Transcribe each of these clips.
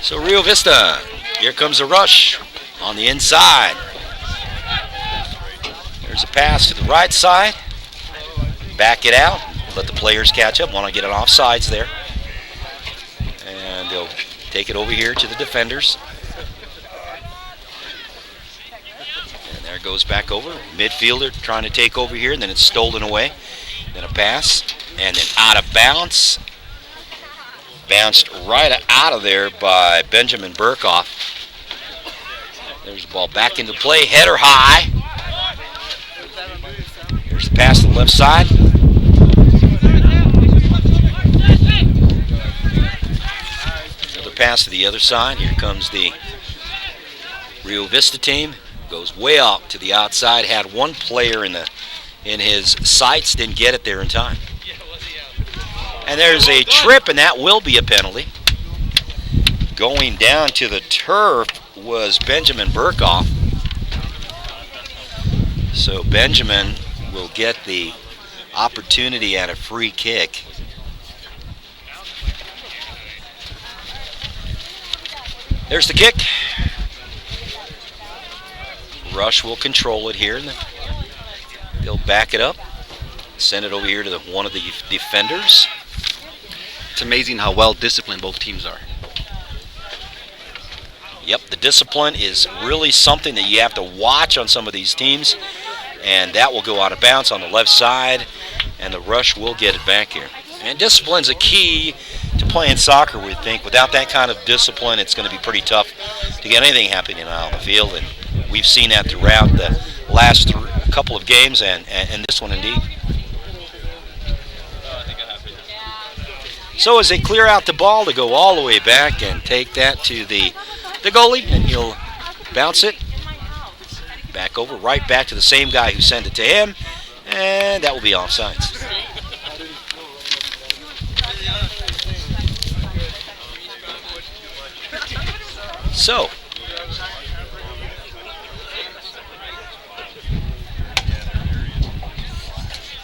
So Rio Vista, here comes a rush on the inside. There's a pass to the right side. Back it out. Let the players catch up. Want to get an offsides there. And they'll take it over here to the defenders. And there it goes back over. Midfielder trying to take over here, and then it's stolen away. Then a pass, and then out of bounds. Bounced right out of there by Benjamin Burkhoff. There's the ball back into play, header high. Here's the pass to the left side. Another pass to the other side. Here comes the Rio Vista team. Goes way off to the outside. Had one player in his sights, didn't get it there in time. And there's a trip, and that will be a penalty. Going down to the turf was Benjamin Burkhoff. So Benjamin will get the opportunity at a free kick. There's the kick. Rush will control it here. And they'll back it up. Send it over here to one of the defenders. It's amazing how well disciplined both teams are. Yep, the discipline is really something that you have to watch on some of these teams. And that will go out of bounds on the left side. And the Rush will get it back here. And discipline's a key to playing soccer, we think. Without that kind of discipline, it's going to be pretty tough to get anything happening out on the field. And we've seen that throughout the last couple of games and this one indeed. So as they clear out the ball to go all the way back and take that to the goalie, and he'll bounce it back over, right back to the same guy who sent it to him, and that will be offsides. So,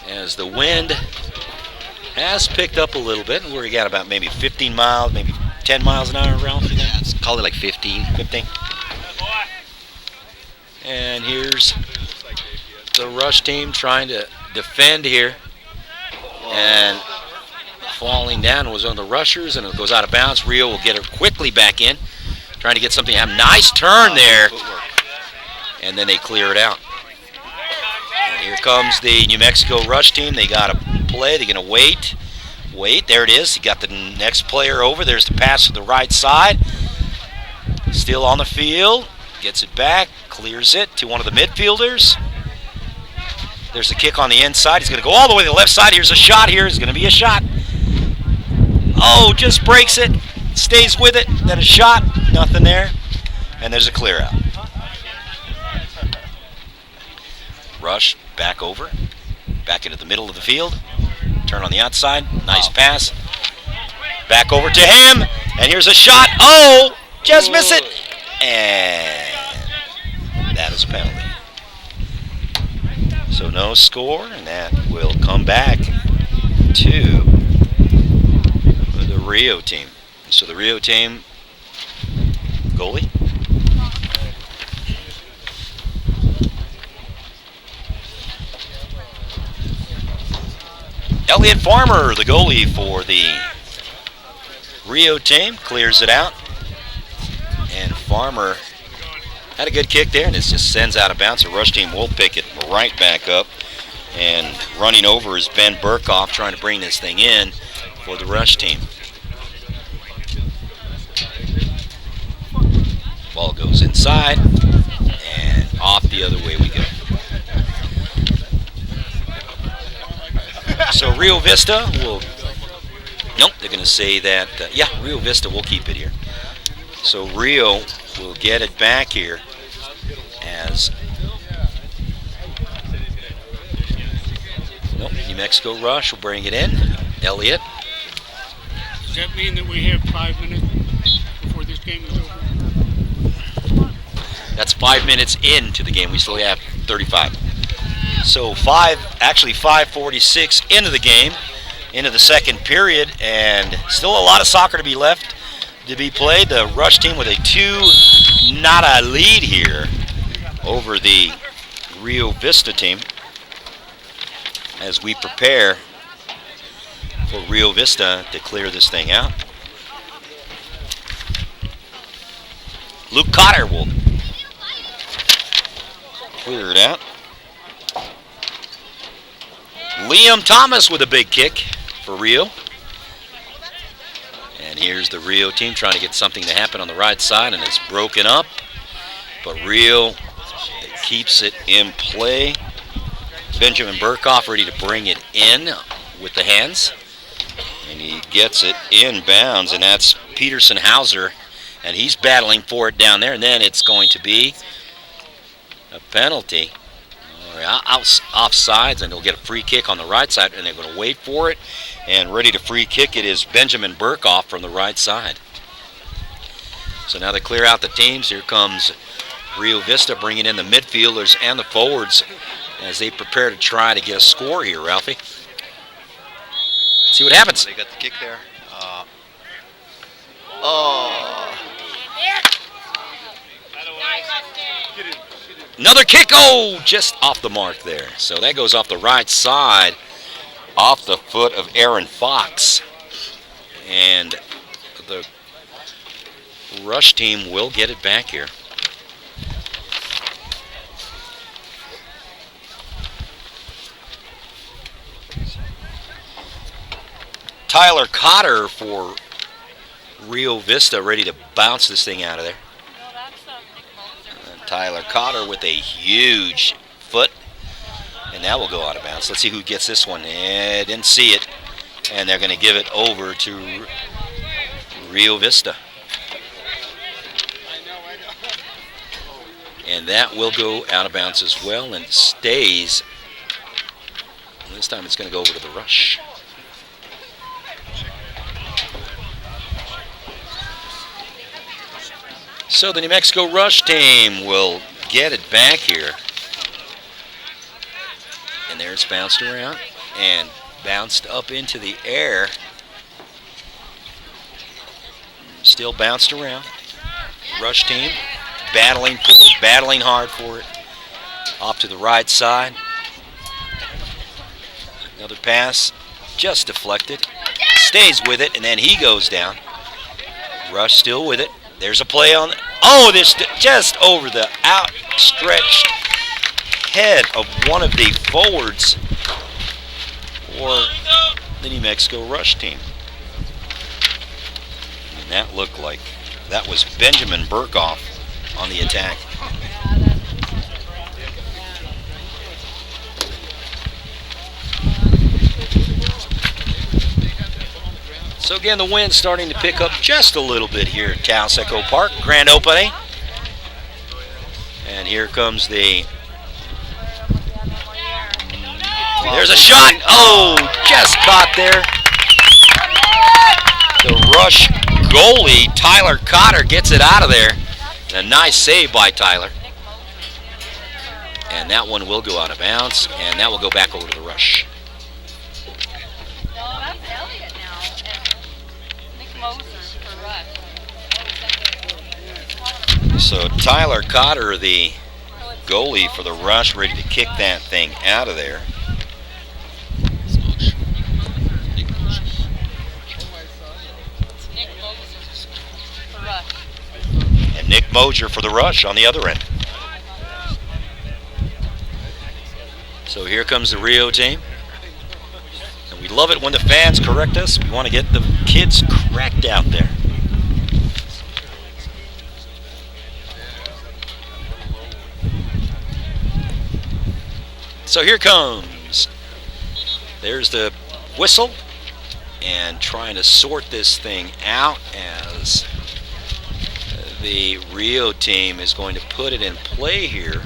as the wind has picked up a little bit, and we got about maybe 15 miles, maybe 10 miles an hour around. Yeah, it's call it like 15. 15. And here's the Rush team trying to defend here. And falling down was on the Rushers, and it goes out of bounds. Rio will get it quickly back in, trying to get something. Have a nice turn there. And then they clear it out. And here comes the New Mexico Rush team. They got to play. They're going to wait. There it is. He got the next player over. There's the pass to the right side. Still on the field. Gets it back. Clears it to one of the midfielders. There's the kick on the inside. He's going to go all the way to the left side. Here's a shot here. It's going to be a shot. Oh, just breaks it. Stays with it. Then a shot. Nothing there. And there's a clear out. Rush back over. Back into the middle of the field. Turn on the outside. Nice pass. Back over to him. And here's a shot. Oh, just miss it. And that is a penalty. So no score, and that will come back to the Rio team. So the Rio team, goalie. Elliot Farmer, the goalie for the Rio team, clears it out. And Farmer had a good kick there, and it just sends out of bounds. The Rush team will pick it right back up. And running over is Ben Burkhoff trying to bring this thing in for the Rush team. Ball goes inside, and off the other way we go. So Rio Vista will, nope, they're going to say that, Rio Vista will keep it here. So Rio will get it back here as, nope, New Mexico Rush will bring it in. Elliott. Does that mean that we have 5 minutes before this game is over? That's 5 minutes into the game. We still have 35. So 5:46 into the game, into the second period, and still a lot of soccer to be left. to be played. The Rush team with a 2-0 lead here over the Rio Vista team as we prepare for Rio Vista to clear this thing out. Luke Cotter will clear it out. Liam Thomas with a big kick for Rio. And here's the Rio team trying to get something to happen on the right side, and it's broken up. But Rio keeps it in play. Benjamin Burkhoff ready to bring it in with the hands. And he gets it inbounds, and that's Peterson Hauser. And he's battling for it down there, and then it's going to be a penalty. Offsides, and he'll get a free kick on the right side, and they're going to wait for it. And ready to free kick it is Benjamin Burkhoff from the right side. So now they clear out the teams. Here comes Rio Vista bringing in the midfielders and the forwards as they prepare to try to get a score here, Ralphie. Let's see what happens. They got the kick there. Another kick, just off the mark there. So that goes off the right side, off the foot of Aaron Fox. And the Rush team will get it back here. Tyler Cotter for Rio Vista ready to bounce this thing out of there. Tyler Cotter with a huge foot, and that will go out of bounds. Let's see who gets this one. Didn't see it, and they're going to give it over to Rio Vista. And that will go out of bounds as well, and stays. This time it's going to go over to the Rush. So the New Mexico Rush team will get it back here. And there it's bounced around and bounced up into the air. Still bounced around. Rush team battling for it, battling hard for it. Off to the right side. Another pass, just deflected. Stays with it, and then he goes down. Rush still with it. There's a play on, this just over the outstretched head of one of the forwards for the New Mexico Rush team. And that looked like that was Benjamin Burkhoff on the attack. So again, the wind's starting to pick up just a little bit here at Taos Echo Park. Grand opening. And here comes the... There's a shot. Just caught there. The Rush goalie, Tyler Cotter, gets it out of there. And a nice save by Tyler. And that one will go out of bounds, and that will go back over to the Rush. So Tyler Cotter, the goalie for the Rush, ready to kick that thing out of there. And Nick Mosier for the Rush on the other end. So here comes the Rio team. And we love it when the fans correct us. We want to get the kids correct out there. So here comes. There's the whistle. And trying to sort this thing out as the Rio team is going to put it in play here,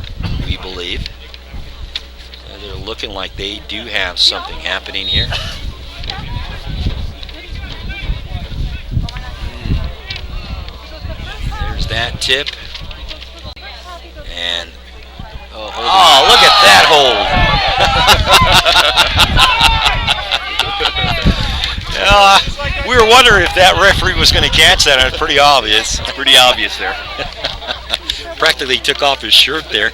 we believe. They're looking like they do have something happening here. There's that tip. And look at that hold. We were wondering if that referee was going to catch that. It was pretty obvious. It's pretty obvious there. Practically took off his shirt there.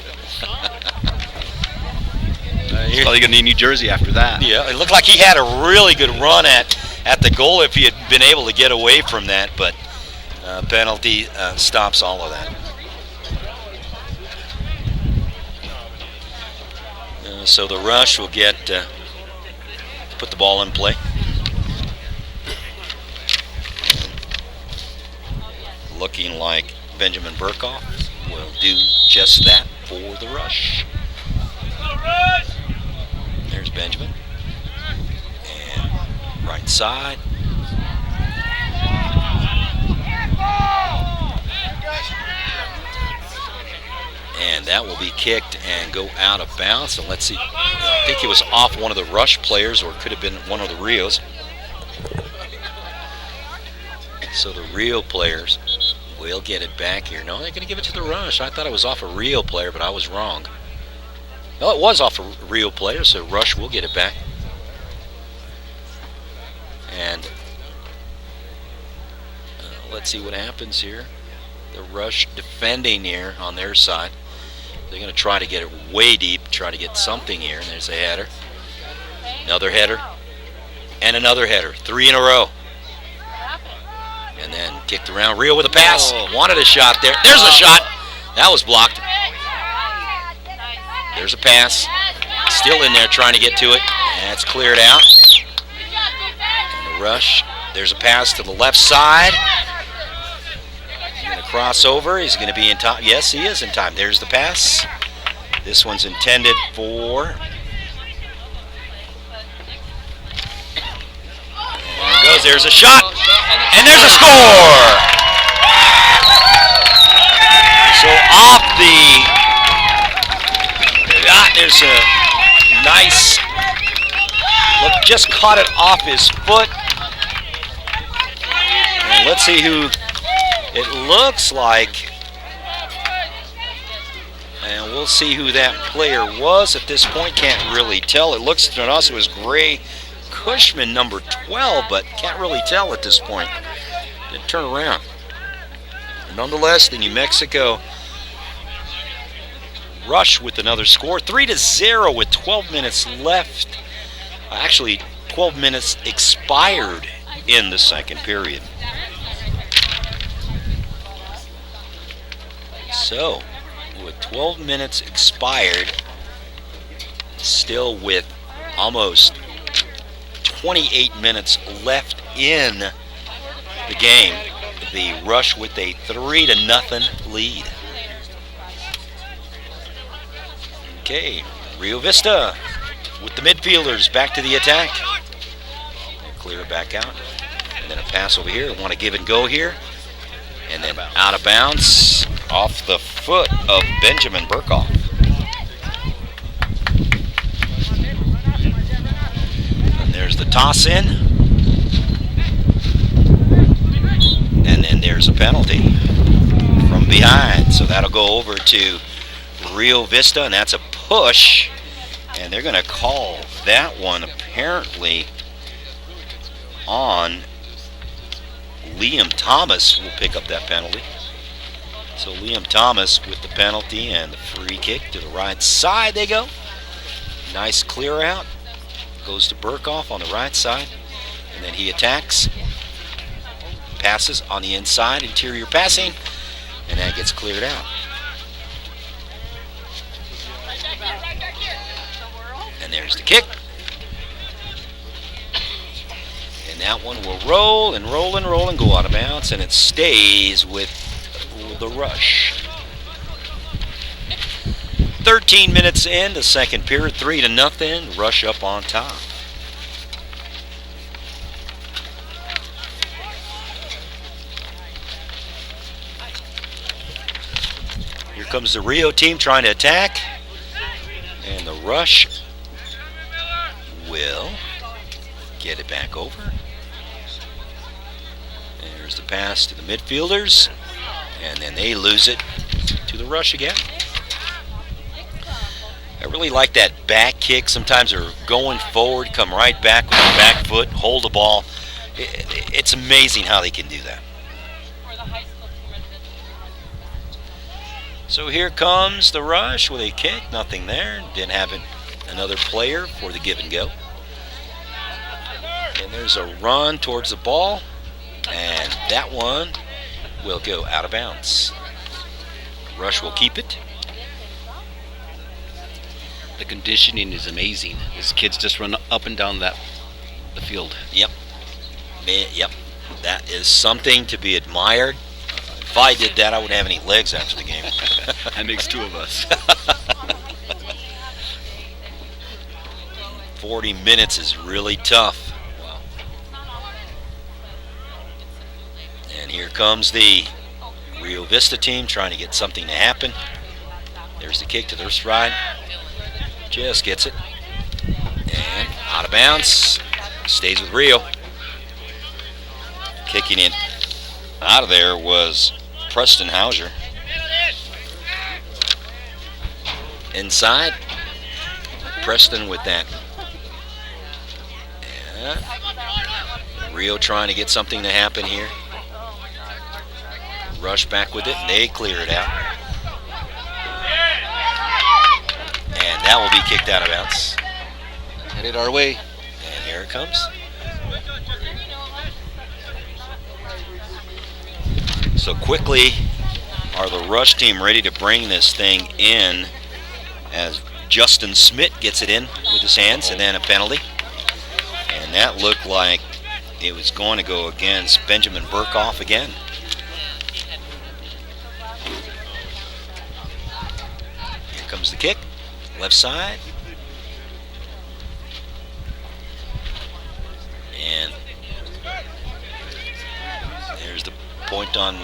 He's probably gonna need New Jersey after that. Yeah, it looked like he had a really good run at the goal if he had been able to get away from that, but penalty stops all of that. So the Rush will get put the ball in play. Looking like Benjamin Burkhoff will do just that for the Rush. There's Benjamin. And right side. And that will be kicked and go out of bounds. And let's see. I think it was off one of the Rush players, or it could have been one of the Rios. So the Rio players will get it back here. No, they're going to give it to the Rush. I thought it was off a Rio player, but I was wrong. No, it was off a Rio player, so Rush will get it back. And let's see what happens here. The Rush defending here on their side. They're going to try to get it way deep, try to get something here. And there's a header. Another header. And another header. 3 in a row. And then kicked around. Rio with a pass. Wanted a shot there. There's a shot. That was blocked. There's a pass. Still in there trying to get to it. And it's cleared out. And the Rush. There's a pass to the left side. He's going to cross over. He's going to be in time. Yes, he is in time. There's the pass. This one's intended for. There it goes. There's a shot. And there's a score. So off the. There's a nice look. Just caught it off his foot. And let's see who it looks like. And we'll see who that player was at this point. Can't really tell. It looks to us it was Gray Cushman, number 12, but can't really tell at this point. Didn't turn around. Nonetheless, the New Mexico Rush with another score. 3-0 with 12 minutes left. Actually, 12 minutes expired in the second period. So, with 12 minutes expired, still with almost 28 minutes left in the game, the Rush with a 3-0 lead. Okay, Rio Vista with the midfielders back to the attack. They clear it back out. And then a pass over here. Want to give and go here. And then out of bounds off the foot of Benjamin Burkhoff. And there's the toss in. And then there's a penalty from behind. So that'll go over to Rio Vista, and that's a push. And they're going to call that one apparently on Liam Thomas. Will pick up that penalty. So Liam Thomas with the penalty and the free kick to the right side they go. Nice clear out. Goes to Burkhoff on the right side. And then he attacks. Passes on the inside, interior passing. And that gets cleared out. And there's the kick. And that one will roll and roll and roll and go out of bounds, and it stays with the Rush. 13 minutes in the second period, 3-0. Rush up on top. Here comes the Rio team trying to attack. And the Rush will get it back over. There's the pass to the midfielders. And then they lose it to the Rush again. I really like that back kick. Sometimes they're going forward, come right back with the back foot, hold the ball, It's amazing how they can do that. So here comes the rush with a kick. Nothing there. Didn't have another player for the give and go. And there's a run towards the ball. And that one will go out of bounds. Rush will keep it. The conditioning is amazing. These kids just run up and down the field. Yep. Yep. That is something to be admired. If I did that, I wouldn't have any legs after the game. That makes two of us. 40 minutes is really tough. Wow. And here comes the Rio Vista team trying to get something to happen. There's the kick to their stride. Just gets it. And out of bounds. Stays with Rio. Kicking it out of there was Preston Hauser. Inside. Preston with that. Yeah. Rio trying to get something to happen here. Rush back with it. They clear it out. And that will be kicked out of bounds. Headed our way. And here it comes. So quickly, are the rush team ready to bring this thing in as Justin Smith gets it in with his hands, and then a penalty. And that looked like it was going to go against Benjamin Burkhoff again. Here comes the kick, left side. And there's the point on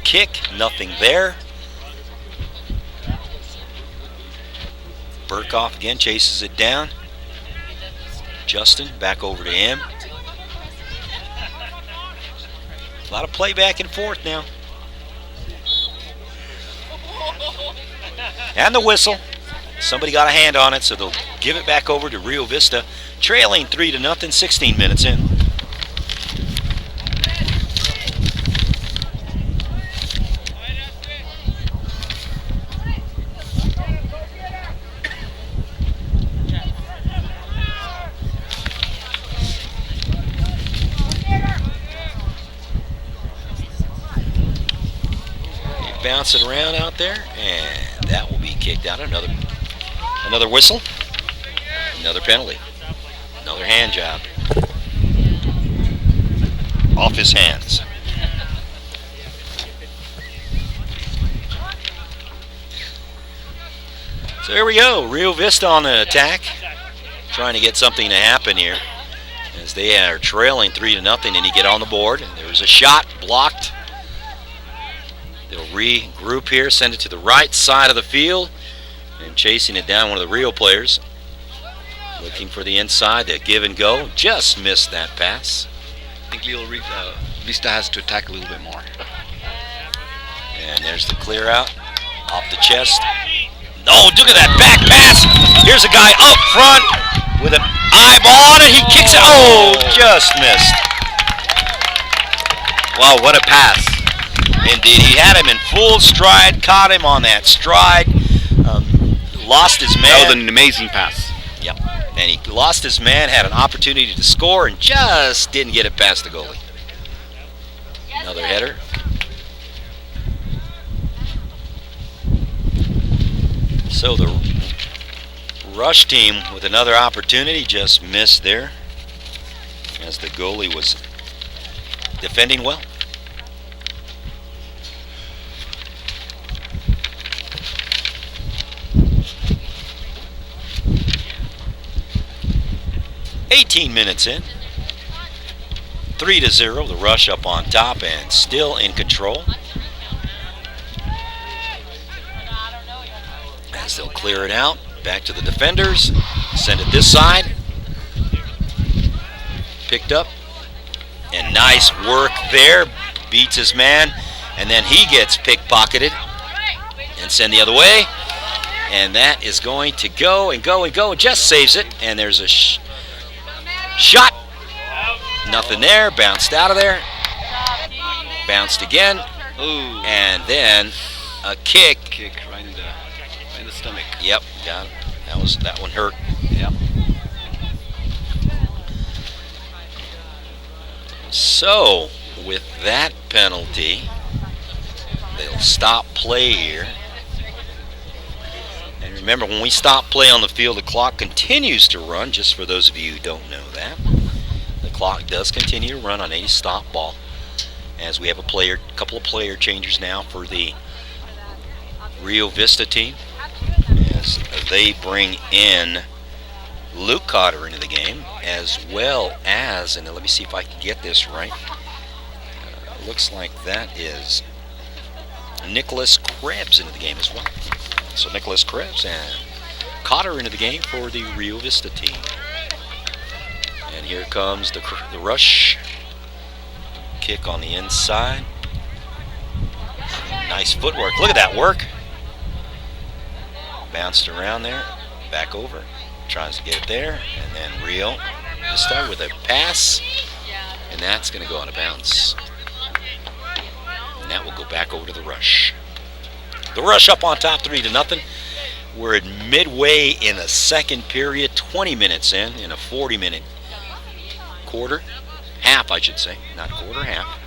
kick, nothing there. Burkhoff again chases it down. Justin back over to him. A lot of play back and forth now. And the whistle. Somebody got a hand on it, so they'll give it back over to Rio Vista, trailing 3-0, 16 minutes in. Bouncing around out there, and that will be kicked out. Another whistle, another penalty, another hand job off his hands. So here we go, Rio Vista on the attack, trying to get something to happen here as they are trailing 3-0, and he get on the board. And there's a shot blocked. They'll regroup here, send it to the right side of the field, and chasing it down, one of the Rio players. Looking for the inside, the give and go. Just missed that pass. I think Vista has to attack a little bit more. And there's the clear out, off the chest. Oh, look at that back pass. Here's a guy up front with an eyeball on it. He kicks it. Oh, just missed. Wow, what a pass. Indeed, he had him in full stride, caught him on that stride, lost his man. That was an amazing pass. Yep, and he lost his man, had an opportunity to score, and just didn't get it past the goalie. Another header. So the rush team with another opportunity just missed there as the goalie was defending well. "18 minutes in, 3-0, the rush up on top and still in control. As they'll clear it out, back to the defenders, send it this side. Picked up, and nice work there, beats his man, and then he gets pickpocketed and sent the other way. And that is going to go and go and go, and just saves it, and there's a shot. Nothing there. Bounced out of there. Bounced again. Ooh. And then a kick. Kick right in the stomach. Yep, got it. That one hurt. Yep. So, with that penalty, they'll stop play here. And remember, when we stop play on the field, the clock continues to run, just for those of you who don't know that. The clock does continue to run on a stop ball, as we have a couple of player changes now for the Rio Vista team, as they bring in Luke Cotter into the game, as well as, and let me see if I can get this right, looks like that is Nicholas Krebs into the game as well. So Nicholas Krebs and Cotter into the game for the Rio Vista team. And here comes the rush. Kick on the inside. Nice footwork. Look at that work. Bounced around there. Back over. Tries to get it there. And then Rio Vista with a pass. And that's going to go out of bounds. And that will go back over to the rush. The rush up on top 3-0. We're at midway in the second period, 20 minutes in a 40-minute quarter. Half, I should say, not quarter, half.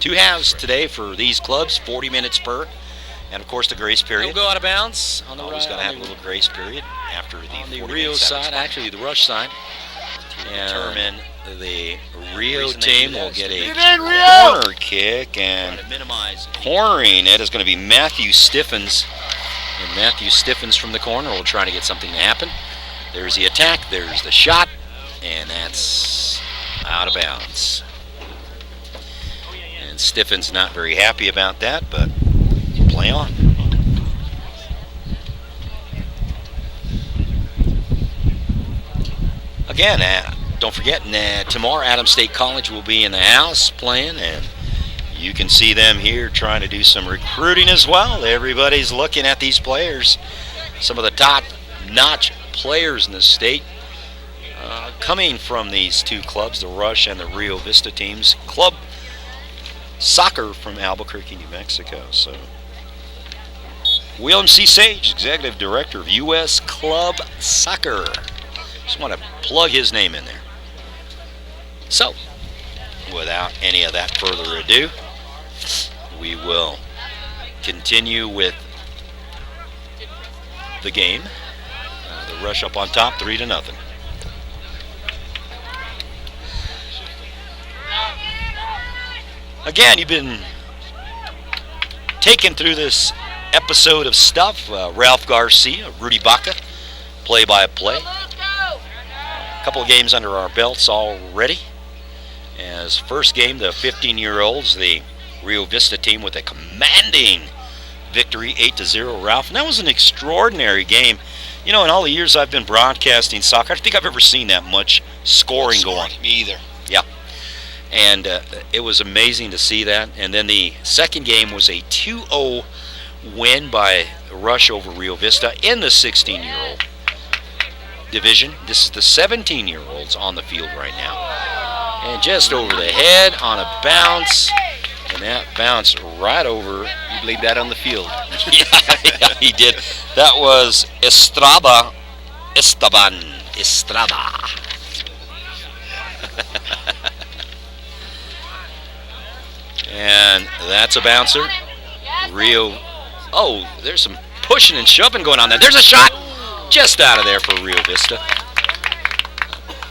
2 halves today for these clubs, 40 minutes per. And of course the grace period. They'll go out of bounds on the Always right. got to have a little grace period after the On the 40 Rio minutes side, actually the rush side. And determine the Rio reason they team do that will is get to a corner kick, and to minimize cornering it is going to be Matthew Stiffens. And Matthew Stiffens from the corner will try to get something to happen. There's the attack, there's the shot, and that's out of bounds. And Stiffens not very happy about that, but play on. Again, don't forget, tomorrow Adams State College will be in the house playing, and you can see them here trying to do some recruiting as well. Everybody's looking at these players. Some of the top-notch players in the state coming from these two clubs, the Rush and the Rio Vista teams. Club soccer from Albuquerque, New Mexico. So, William C. Sage, Executive Director of U.S. Club Soccer. Just want to plug his name in there. So, without any of that further ado, we will continue with the game. The Rush up on top, 3-0. Again, you've been taken through this episode of stuff. Ralph Garcia, Rudy Baca, play-by-play. A couple of games under our belts already. As first game, the 15-year-olds, the Rio Vista team with a commanding victory, 8-0, Ralph. And that was an extraordinary game. You know, in all the years I've been broadcasting soccer, I don't think I've ever seen that much scoring go on. Me either. Yeah. And it was amazing to see that. And then the second game was a 2-0 win by Rush over Rio Vista in the 16-year-old division. This is the 17-year-olds on the field right now. And just over the head on a bounce. And that bounced right over. You laid that on the field. yeah, he did. That was Esteban. Estrada. And that's a bouncer. Rio. Oh, there's some pushing and shoving going on there. There's a shot just out of there for Rio Vista.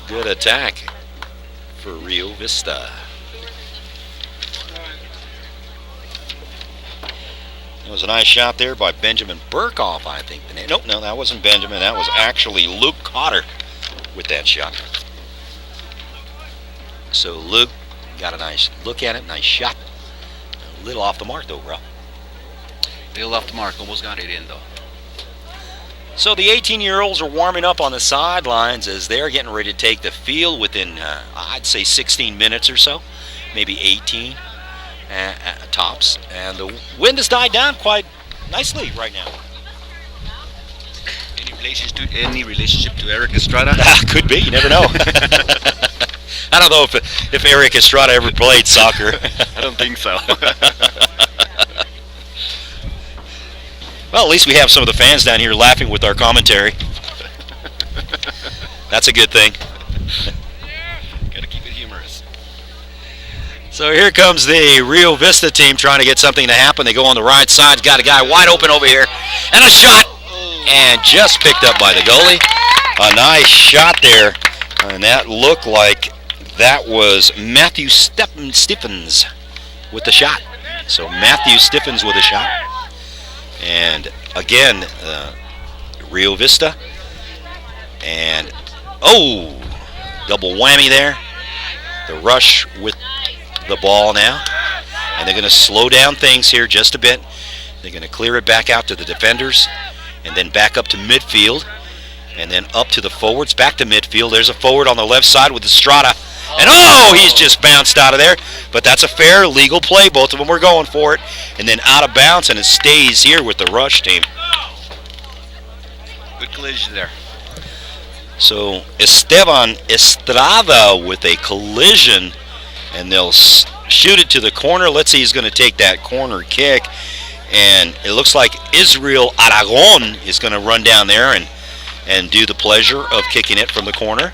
Good attack for Rio Vista. It was a nice shot there by Benjamin Burkhoff, I think. Nope, no, that wasn't Benjamin. That was actually Luke Cotter with that shot. So Luke got a nice look at it, nice shot. A little off the mark though, bro. Little off the mark, almost got it in though. So the 18-year-olds are warming up on the sidelines as they're getting ready to take the field within, I'd say 16 minutes or so, maybe 18 tops. And the wind has died down quite nicely right now. Any relationship to Eric Estrada? Could be, you never know. I don't know if Eric Estrada ever played soccer. I don't think so. Well, at least we have some of the fans down here laughing with our commentary. That's a good thing. Gotta keep it humorous. So here comes the Rio Vista team trying to get something to happen. They go on the right side. Got a guy wide open over here. And a shot. And just picked up by the goalie. A nice shot there. And that looked like that was Matthew Stephens with the shot. So Matthew Stephens with a shot. And again, Rio Vista. And, double whammy there. The Rush with the ball now. And they're going to slow down things here just a bit. They're going to clear it back out to the defenders. And then back up to midfield. And then up to the forwards, back to midfield. There's a forward on the left side with Estrada. And he's just bounced out of there. But that's a fair, legal play. Both of them were going for it. And then out of bounds, and it stays here with the Rush team. Good collision there. So Esteban Estrada with a collision. And they'll shoot it to the corner. Let's see, he's going to take that corner kick. And it looks like Israel Aragon is going to run down there and do the pleasure of kicking it from the corner.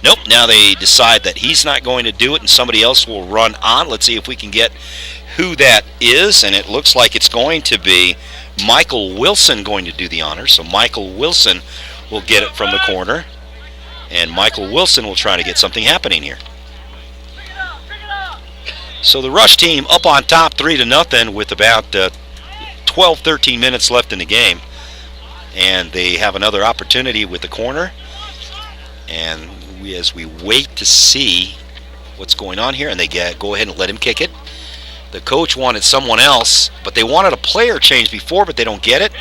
Nope, now they decide that he's not going to do it and somebody else will run on. Let's see if we can get who that is, and it looks like it's going to be Michael Wilson going to do the honors. So Michael Wilson will get it from the corner, and Michael Wilson will try to get something happening here. So the Rush team up on top 3-0 with about 12-13 minutes left in the game. And they have another opportunity with the corner. And as we wait to see what's going on here, and they go ahead and let him kick it. The coach wanted someone else, but they wanted a player change before, but they don't get it.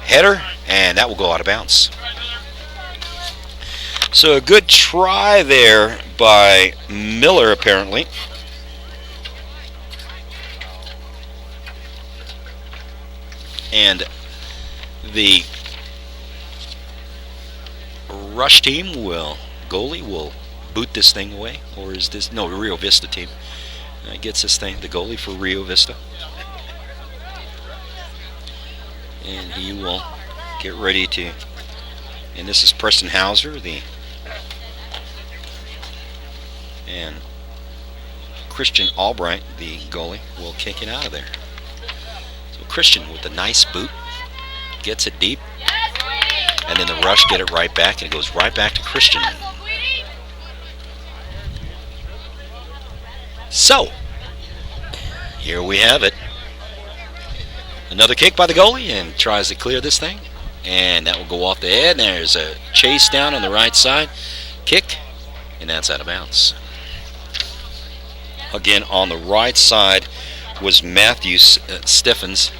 Header, and that will go out of bounds. So a good try there by Miller, apparently. And the Rush team goalie will boot this thing away, or is this, no, Rio Vista team gets this thing, the goalie for Rio Vista. And he will get ready to, and this is Preston Hauser, and Christian Albright, the goalie, will kick it out of there. So Christian with a nice boot, gets it deep, and then the Rush get it right back, and it goes right back to Christian. So, here we have it. Another kick by the goalie, and tries to clear this thing, and that will go off the head. There's a chase down on the right side, kick, and that's out of bounds. Again, on the right side was Matthew Stephens.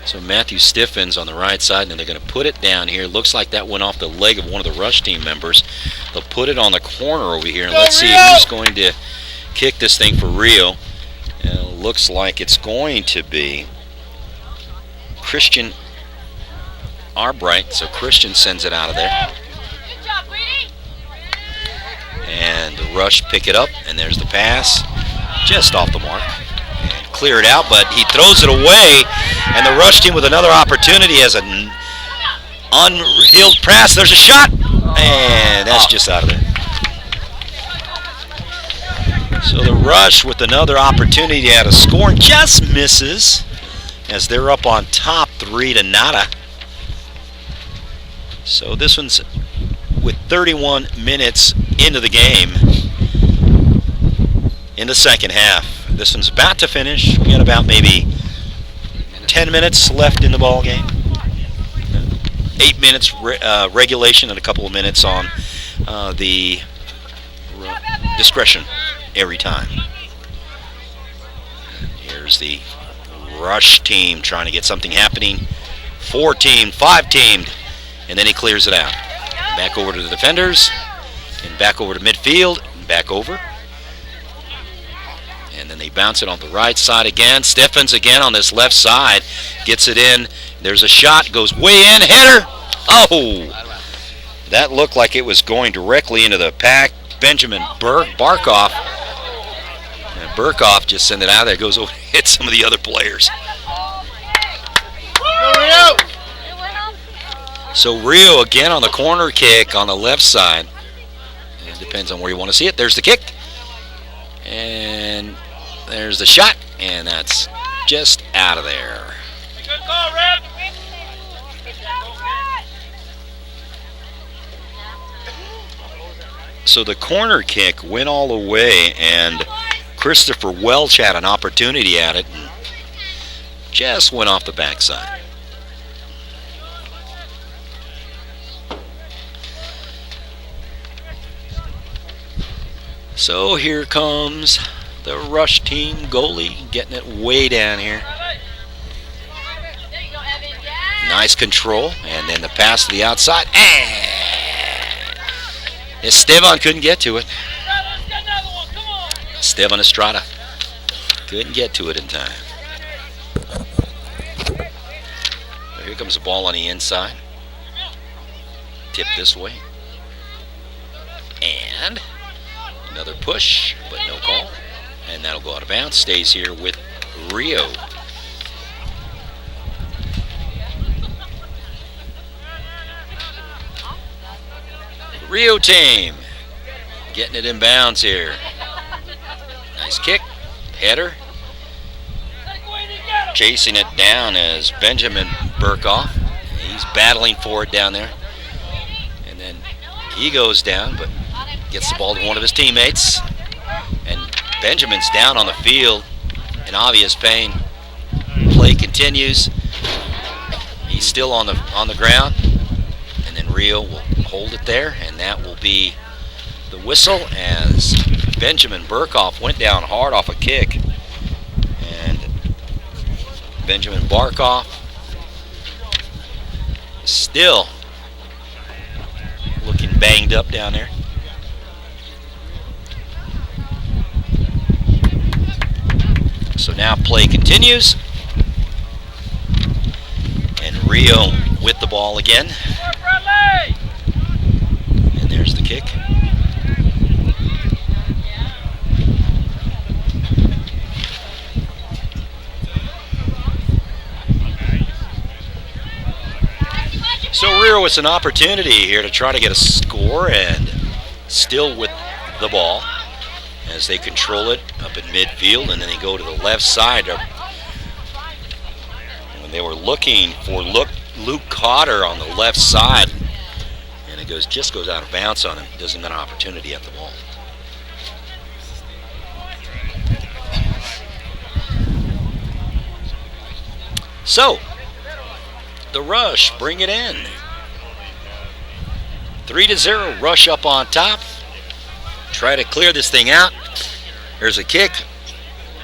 So Matthew Stephens on the right side, and they're going to put it down here. Looks like that went off the leg of one of the Rush team members. They'll put it on the corner over here, and let's see who's going to kick this thing for Rio. And it looks like it's going to be Christian Albright. So Christian sends it out of there. And the Rush pick it up, and there's the pass. Just off the mark. And clear it out, but he throws it away. And the Rush team with another opportunity has an unhealed pass. There's a shot, and that's just out of there. So the Rush with another opportunity to score, just misses as they're up on top 3-0. So this one's with 31 minutes into the game in the second half. This one's about to finish. We got about maybe 10 minutes left in the ball game. 8 minutes regulation and a couple of minutes on the discretion every time. Here's the Rush team trying to get something happening. 4-teamed, 5-teamed, and then he clears it out. Back over to the defenders, and back over to midfield, and back over. And then they bounce it on the right side again. Stephens again on this left side. Gets it in. There's a shot. Goes way in. Header. Oh! That looked like it was going directly into the Benjamin Barkoff. And Barkoff just sent it out there. Goes over, hits some of the other players. So Rio again on the corner kick on the left side. It depends on where you want to see it. There's the kick. And there's the shot. And that's just out of there. Good call, Rep. So the corner kick went all the way, and Christopher Welch had an opportunity at it and just went off the backside. So here comes the rush team goalie getting it way down here. Nice control, and then the pass to the outside. And Esteban couldn't get to it. Esteban Estrada couldn't get to it in time. So here comes the ball on the inside. Tip this way. And another push, but no call. And that'll go out of bounds. Stays here with Rio. Rio team getting it in bounds here. Nice kick, header. Chasing it down is Benjamin Barkoff. He's battling for it down there. And then he goes down, but gets the ball to one of his teammates. And Benjamin's down on the field in obvious pain. Play continues. He's still on the ground. And then Rio will hold it there, and that will be the whistle as Benjamin Barkoff went down hard off a kick. And Benjamin Barkoff still looking banged up down there. So now play continues. And Rio with the ball again. And there's the kick. So Rio with an opportunity here to try to get a score, and still with the ball as they control it up in midfield, and then they go to the left side. When they were looking for Luke Cotter on the left side, and it just goes out of bounds on him. Doesn't get an opportunity at the ball. So the Rush bring it in. 3-0, Rush up on top. Try to clear this thing out. There's a kick.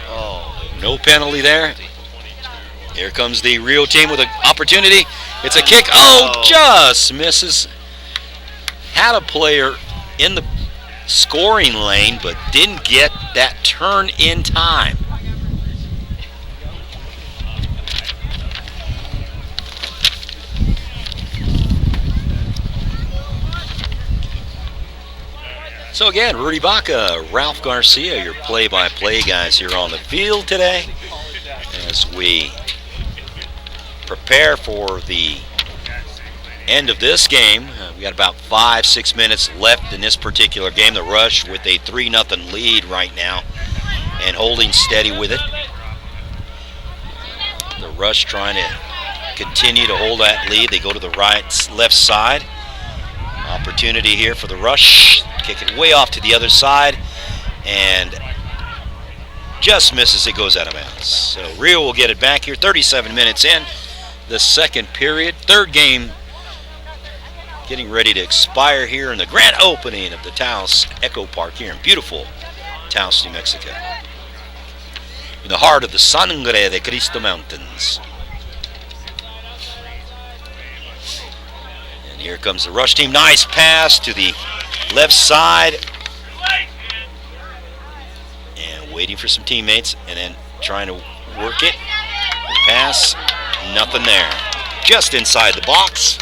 Oh, no penalty there. Here comes the Rio team with an opportunity. It's a kick. Oh, just misses. Had a player in the scoring lane, but didn't get that turn in time. So again, Rudy Baca, Ralph Garcia, your play-by-play guys here on the field today as we prepare for the end of this game. We got about 5-6 minutes left in this particular game. The Rush with a 3-0 lead right now and holding steady with it. The Rush trying to continue to hold that lead. They go to the left side. Opportunity here for the Rush. Kick it way off to the other side and just misses. It goes out of bounds. So Rio will get it back here. 37 minutes in the second period. Third game getting ready to expire here in the grand opening of the Taos Echo Park here in beautiful Taos, New Mexico, in the heart of the Sangre de Cristo Mountains. And here comes the Rush team. Nice pass to the left side. And waiting for some teammates and then trying to work it. Pass, nothing there. Just inside the box.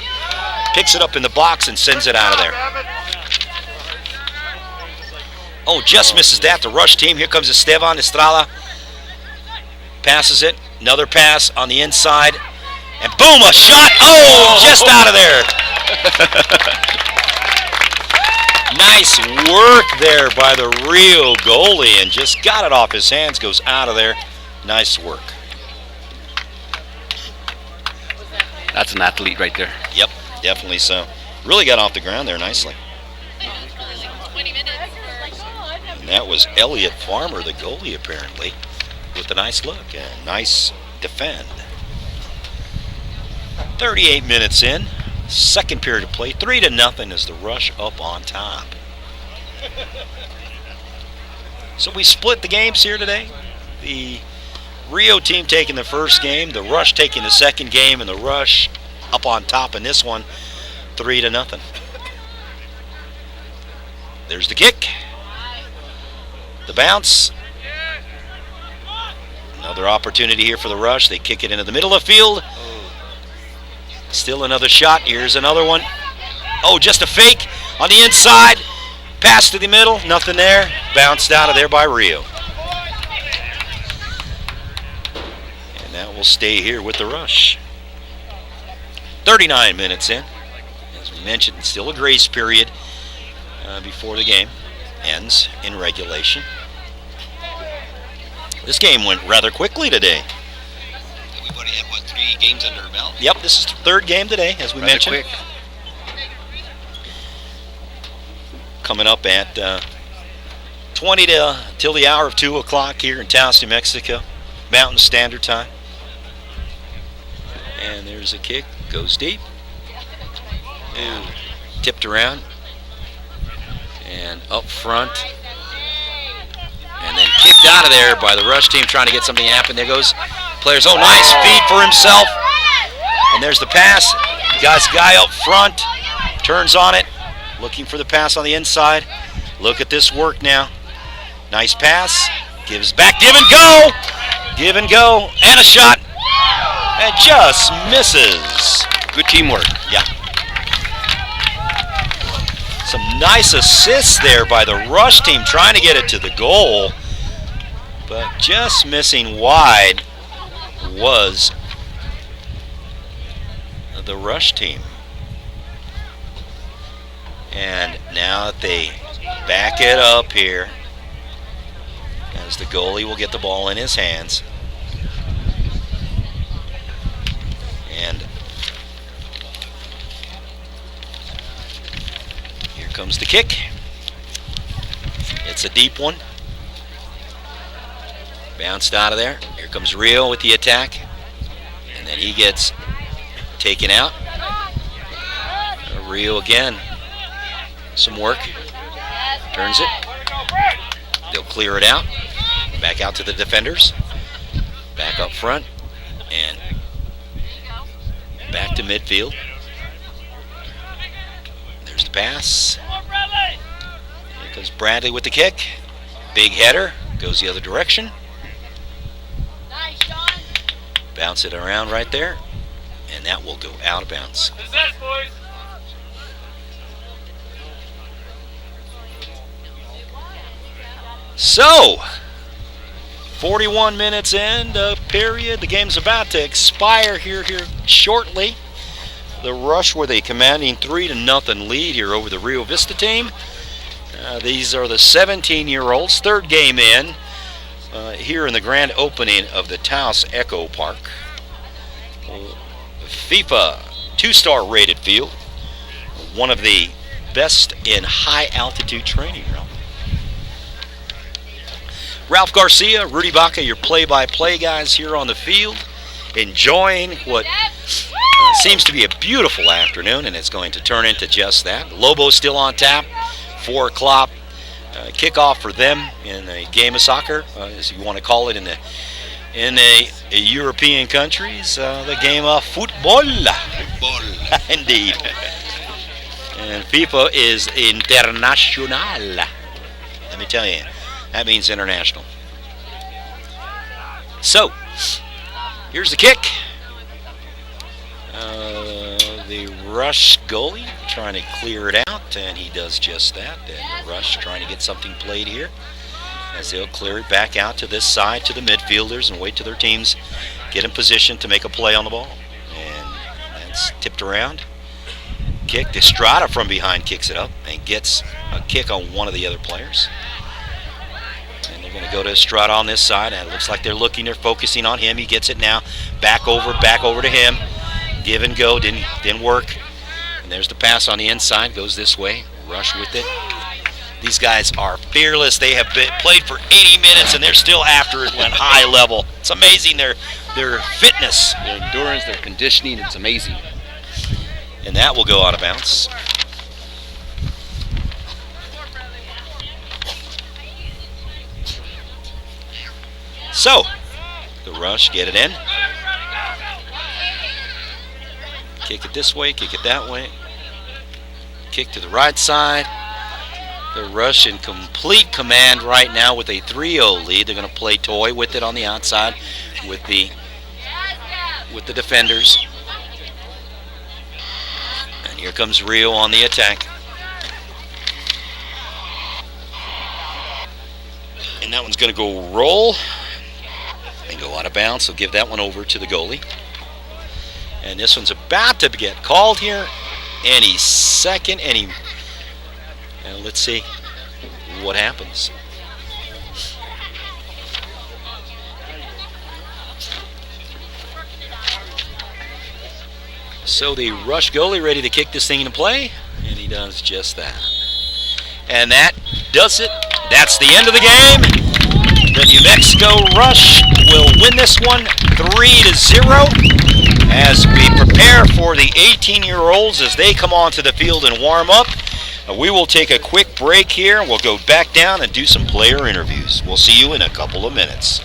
Picks it up in the box and sends it out of there. Oh, just misses that. The rush team. Here comes Esteban Estrada. Passes it. Another pass on the inside. And boom, a shot. Oh, just out of there. Nice work there by the Rio goalie, and just got it off his hands. Goes out of there. Nice work. That's an athlete right there. Yep, definitely so. Really got off the ground there nicely. And that was Elliot Farmer, the goalie, apparently, with a nice look and nice defend. 38 minutes in, second period of play, 3-0 as the Rush up on top. So we split the games here today. The Rio team taking the first game, the Rush taking the second game, and the Rush up on top in this one, 3-0. There's the kick. The bounce. Another opportunity here for the Rush. They kick it into the middle of the field. Still another shot. Here's another one. Oh, just a fake on the inside. Pass to the middle. Nothing there. Bounced out of there by Rio. And that will stay here with the Rush. 39 minutes in. As we mentioned, still a grace period before the game ends in regulation. This game went rather quickly today. We've already had, 3 games under our belt? Yep, this is the third game today, as we mentioned. Quick. Coming up at 20 till the hour of 2 o'clock here in Taos, New Mexico, Mountain Standard Time. And there's a kick, goes deep, and tipped around, and up front, and then kicked out of there by the Rush team trying to get something to happen. There goes players. Oh, nice feed for himself. And there's the pass. Got his guy up front, turns on it, looking for the pass on the inside. Look at this work now. Nice pass, gives back, give and go, and a shot, and just misses. Good teamwork. Yeah. Some nice assists there by the Rush team trying to get it to the goal, but just missing wide was the Rush team. And now that they back it up here, as the goalie will get the ball in his hands. And here comes the kick. It's a deep one. Bounced out of there. Here comes Rio with the attack. And then he gets taken out. Rio again. Some work. Turns it. They'll clear it out. Back out to the defenders. Back up front. And back to midfield. There's the pass. Here comes Bradley with the kick. Big header. Goes the other direction. Bounce it around right there. And that will go out of bounds. So, 41 minutes in the period. The game's about to expire here shortly. The Rush with a commanding 3-0 lead here over the Rio Vista team. These are the 17-year-olds, third game in here in the grand opening of the Taos Echo Park. FIFA 2-star rated field, one of the best in high altitude training realm. Ralph Garcia, Rudy Baca, your play-by-play guys here on the field, enjoying what seems to be a beautiful afternoon, and it's going to turn into just that. Lobo's still on tap, 4 o'clock kickoff for them in a game of soccer, as you want to call it in the European countries, the game of football. Indeed. And FIFA is international. Let me tell you. That means international. So, here's the kick. The Rush goalie trying to clear it out, and he does just that. And the Rush trying to get something played here as they'll clear it back out to this side to the midfielders and wait till their teams get in position to make a play on the ball. And that's tipped around. Kicked. Estrada from behind kicks it up and gets a kick on one of the other players. And they're going to go to Estrada on this side, and it looks like they're focusing on him. He gets it now. Back over to him. Give and go, didn't work. And there's the pass on the inside, goes this way. Rush with it. These guys are fearless. They have played for 80 minutes, and they're still after it at high level. It's amazing, their fitness. Their endurance, their conditioning, it's amazing. And that will go out of bounds. So, the Rush get it in. Kick it this way, kick it that way. Kick to the right side. The Rush in complete command right now with a 3-0 lead. They're going to play toy with it on the outside with the defenders. And here comes Rio on the attack. And that one's going to go roll and go out of bounds. So give that one over to the goalie. And this one's about to get called here any second. And let's see what happens. So the Rush goalie ready to kick this thing into play, and he does just that. And that does it. That's the end of the game. The New Mexico Rush will win this one 3-0 as we prepare for the 18-year-olds as they come onto the field and warm up. We will take a quick break here, and we'll go back down and do some player interviews. We'll see you in a couple of minutes.